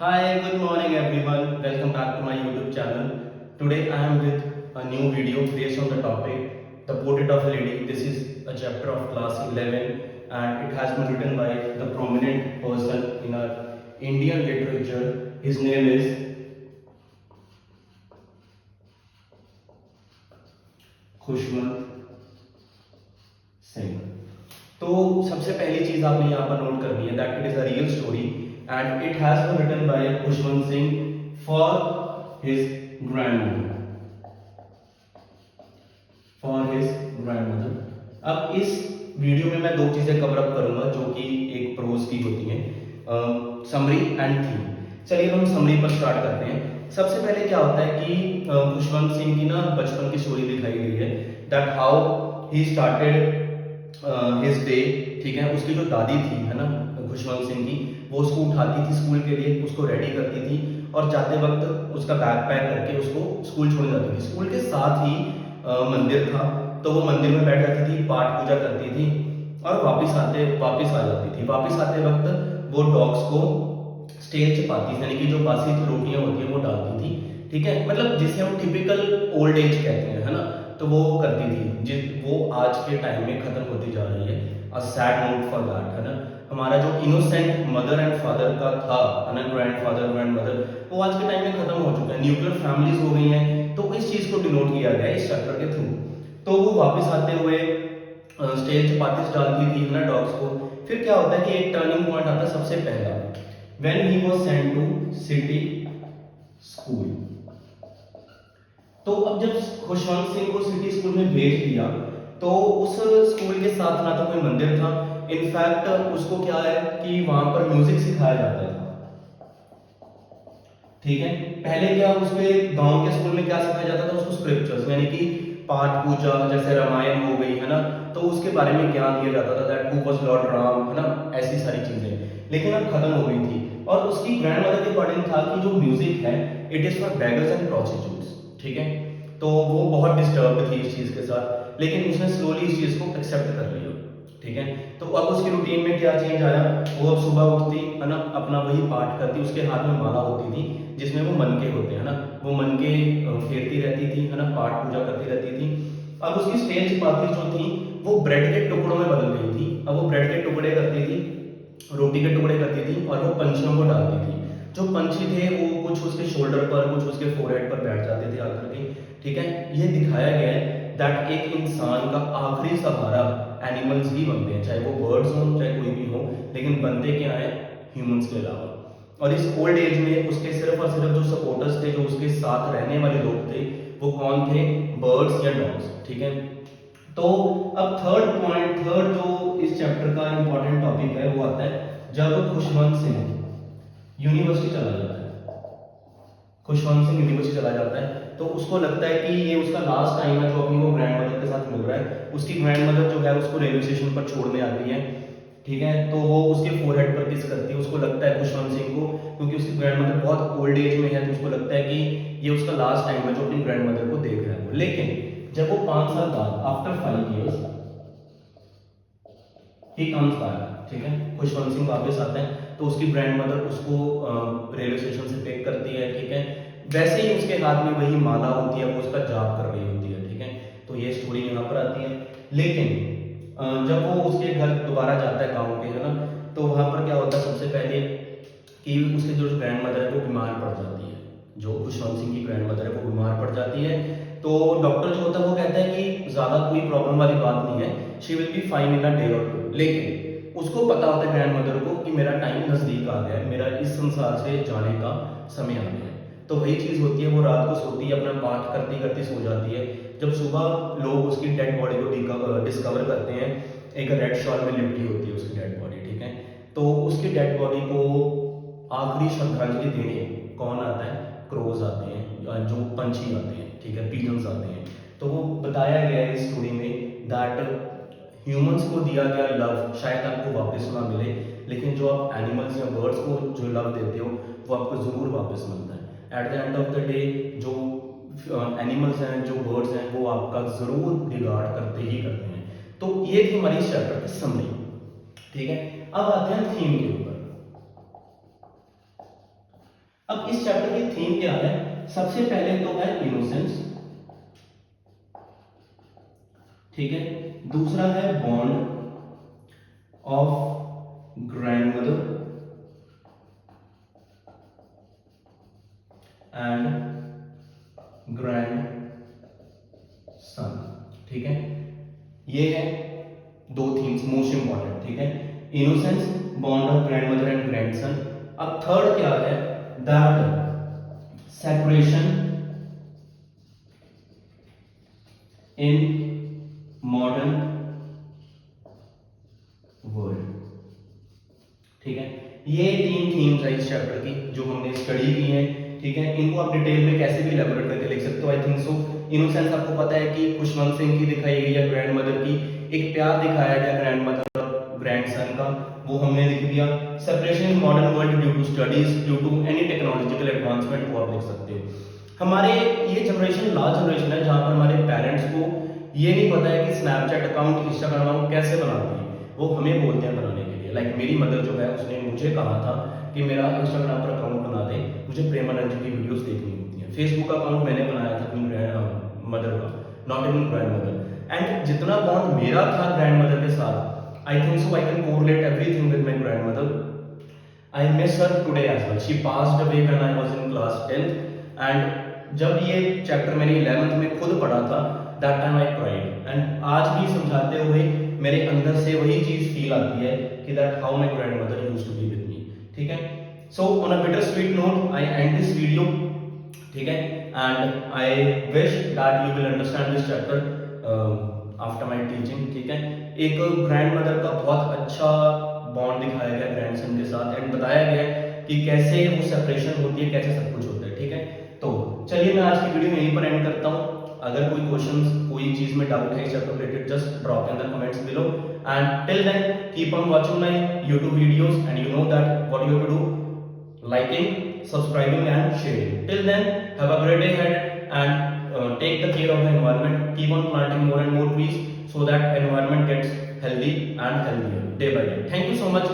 Hi, good morning everyone. Welcome back to my YouTube channel. Today I am with a new video based on the topic The Portrait of a Lady. This is a chapter of class 11 and it has been written by the prominent person in our Indian literature. His name is Khushwant Singh. तो सबसे पहली चीज आपने यहाँ पर note करनी है that it is a real story and it has been written by Khushwant Singh for his grandmother अब इस वीडियो में मैं दो चीजें कवर अप करूंगा जो कि एक प्रोज की होती हैं, समरी एंड थीम। चलिए हम समरी पर स्टार्ट करते हैं। सबसे पहले क्या होता है कि खुशवंत सिंह की ना बचपन की स्टोरी दिखाई गई है that how he started his day. ठीक है, उसकी जो दादी थी है ना खुशवंत सिंह की, वो उसको उठाती थी स्कूल के लिए, उसको रेडी करती थी और जाते वक्त उसका बैग पैक करके उसको स्कूल छोड़ जाती थी। स्कूल के साथ ही मंदिर था, तो वो मंदिर में बैठ जाती थी, पाठ पूजा करती थी और वापस आ जाती थी। वापस आते वक्त वो डॉग्स को स्टेज चपाती थी, यानी कि जो बासी रोटियां होती है वो डालती थी। ठीक है, मतलब जिसे हम टिपिकल ओल्ड एज कहते हैं, है ना, तो वो करती थी। जिस वो आज के टाइम में खत्म होती जा रही है। A sad note for that, है ना। हमारा जो इनोसेंट मदर एंड फादर का था, है ना, ग्रैंडफादर ग्रैंडमदर, वो आज के टाइम में खत्म हो चुका है। न्यूक्लियर फैमिलीज हो गई हैं, तो इस चीज को डिनोट किया गया है इस चैप्टर के थ्रू। तो वो वापस आते हुए स्टेज चपातीस डालती थी, है ना, डॉग्स को। फिर क्या होता है कि एक टर्निंग पॉइंट आता है सबसे पहला, when he was sent to city school. तो अब जब खुशवंत सिंह को सिटी स्कूल में भेज दिया, तो उस स्कूल के साथ ना तो कोई मंदिर था, इनफैक्ट उसको क्या है कि वहां पर म्यूजिक सिखाया जाता था। ठीक है, पहले क्या उसके गांव के स्कूल में क्या सिखाया जाता था उसको, स्क्रिप्चर्स, यानी कि पाठ पूजा, जैसे रामायण हो गई, है ना, तो उसके बारे में ज्ञान दिया जाता था that who was Lord Ram, है ना, ऐसी सारी चीजें। लेकिन अब खत्म हो गई थी और उसकी ग्रैंडमदर के अकॉर्डिंग था कि जो म्यूजिक है it is for beggars and prostitutes. ठीक है, तो वो बहुत डिस्टर्ब थी इस चीज के साथ, लेकिन उसने स्लोली इस चीज को एक्सेप्ट कर लिया। ठीक है, तो अब उसकी रूटीन में क्या चेंज आया, वो अब सुबह उठती, है ना, अपना वही पाठ करती, उसके हाथ में माला होती थी जिसमें वो मन के होते हैं ना, वो मन के फेरती रहती थी, है ना, पाठ पूजा करती रहती थी। अब उसकी स्टेज चपाती जो थी वो ब्रेड के टुकड़ों में बदल गई थी। अब वो ब्रेड के टुकड़े करती थी, रोटी के टुकड़े करती थी और वो पंछियों को डालती थी। जो पंछी थे वो कुछ उसके शोल्डर पर, कुछ उसके फोरहेड पर बैठ जाते थे आकर के। ठीक है, ये दिखाया गया है दैट एक इंसान का आखिरी सहारा एनिमल्स ही बनते हैं, चाहे वो बर्ड्स हों चाहे कोई भी हो, लेकिन बनते क्या है, ह्यूमंस के अलावा। और इस ओल्ड एज में उसके सिर्फ और सिर्फ जो सपोर्टर्स थे, जो उसके साथ रहने वाले लोग थे, वो कौन थे, बर्ड्स या डॉग्स। ठीक है, तो अब थर्ड जो इस चैप्टर का इंपॉर्टेंट टॉपिक है वो आता है जब खुशवंत सिंह यूनिवर्सिटी चला जाता है। खुशवंत सिंह यूनिवर्सिटी चला जाता है तो उसको लगता है कि ये उसका लास्ट टाइम है जो अपनी वो ग्रैंड मदर के साथ मिल रहा है। उसकी ग्रैंड मदर जो है उसको रेलवे स्टेशन पर छोड़ने आती है। ठीक है, तो वो उसके फोरहेड पर किस करती है, उसको लगता है खुशवंत सिंह को, क्योंकि उसकी ग्रैंड मदर बहुत ओल्ड एज में है, तो उसको लगता है कि ये उसका लास्ट टाइम है जो अपनी ग्रैंड मदर को देख रहा है वो। लेकिन जब वो 5 साल बाद, after 5 years, he comes back. ठीक है, खुशवंत सिंह वापस आता है तो उसकी ग्रैंड मदर उसको रेलवे स्टेशन से पिक करती है। ठीक है, वैसे ही उसके हाथ में वही माला होती है, वो उसका जाप कर रही होती है। ठीक है, तो ये स्टोरी यहाँ पर आती है। लेकिन जब वो उसके घर दोबारा जाता है गाँव के, है ना, तो वहाँ पर क्या होता है सबसे पहले कि उसकी जो ग्रैंड मदर है वो बीमार पड़ जाती है। जो खुशवंत सिंह की ग्रैंड मदर है वो बीमार पड़ जाती है। तो डॉक्टर जो होता है वो कहता है कि ज्यादा कोई प्रॉब्लम वाली बात नहीं है, she will be fine in a day और 2। लेकिन उसको पता होता है ग्रैंड मदर को कि मेरा टाइम नजदीक आ गया है, मेरा इस संसार से जाने का समय आ गया है। तो वही चीज होती है, वो रात को सोती है, अपना पाठ करती करती सो जाती है। जब सुबह लोग उसकी डेड बॉडी को डिस्कवर करते हैं, एक रेड शॉल में लिपटी होती है उसकी डेड बॉडी। ठीक है, तो उसकी डेड बॉडी को आखिरी श्रद्धांजलि देने कौन आता है, क्रोज आते हैं, जो पंछी आते हैं। ठीक है, पिजन्स आते हैं। तो वो बताया गया है इस स्टोरी में दैट ह्यूमंस को दिया गया लव शायद आपको वापस ना मिले, लेकिन जो आप एनिमल्स या बर्ड्स को जो लव देते हो वो आपको जरूर वापस मिलता है। At the end of the day जो एनिमल्स हैं, जो बर्ड्स हैं, वो आपका जरूर रिगार्ड करते ही करते हैं। तो ये थी हमारी चैप्टर की समरी। ठीक है, अब आते हैं थीम के ऊपर। अब इस चैप्टर की थीम क्या है? सबसे पहले तो है इनोसेंस, ठीक है। दूसरा है bond of grandmother and grand son, ठीक है। ये है दो थीम्स मोस्ट इंपॉर्टेंट, ठीक है। Innocence, bond of grandmother and grandson. अब थर्ड क्या है? That separation in modern world, ठीक है। ये तीन थीम्स है इस चैप्टर की जो हमने स्टडी की हैं, ठीक है। इनको आप डिटेल में कैसे भी इलैबोरेट करके लिख सकते हो, आई थिंक सो। इनोसेंस आपको पता है कि खुशवंत सिंह की दिखाई गई है ग्रैंड मदर की, एक प्यार दिखाया गया ग्रैंड मदर और ग्रैंडसन का, वो हमने लिख दिया। Separation in modern world due to studies, due to any technological advancement, वो आप लिख सकते हो। हमारे ये जनरेशन लास्ट जनरेशन है जहां पर हमारे पेरेंट्स को ये नहीं पता है कि स्नैपचैट अकाउंट, इंस्टाग्राम अकाउंट कैसे बनाते हैं, वो हमें बोलते हैं बनाने के लिए। लाइक मेरी मदर जो है उसने मुझे कहा था कि मेरा इंस्टाग्राम पर अकाउंट बना दे, मुझे प्रेमानंद जी की वीडियोस देखनी होती हैं। फेसबुक अकाउंट मैंने बनाया था अपनी मदर का, not even grand mother. And जितना बॉन्ड मेरा था ग्रैंड मदर के साथ, I think so I can correlate everything with my grand mother. I miss her today as well. She passed away when I was in class 10th and जब ये chapter मैंने 11th में खुद पढ़ा था, that time I cried and आज भी समझाते हुए मेरे अंदर से वही चीज फील आती है कि that how my grandmother used to be with me, ठीक है। So on a bittersweet note I end this video, ठीक है, and I wish that you will understand this chapter after my teaching, ठीक है। एक ग्रैंडमदर का बहुत अच्छा बॉन्ड दिखाया गया ग्रैंडसन के साथ एंड बताया गया कि कैसे वो सेपरेशन होती है, कैसे सब कुछ होता है, ठीक है। तो चलिए मैं आज की वीडियो यहीं पर एंड करता हूँ। अगर कोई क्वेश्चंस, कोई चीज में डाउट है इस chapter related, just drop in the comments below and till then keep on watching my YouTube videos and you know that what you have to do, liking, subscribing and sharing. Till then, have a great day ahead and take the care of the environment. Keep on planting more and more trees so that environment gets healthy and healthier day by day. Thank you so much.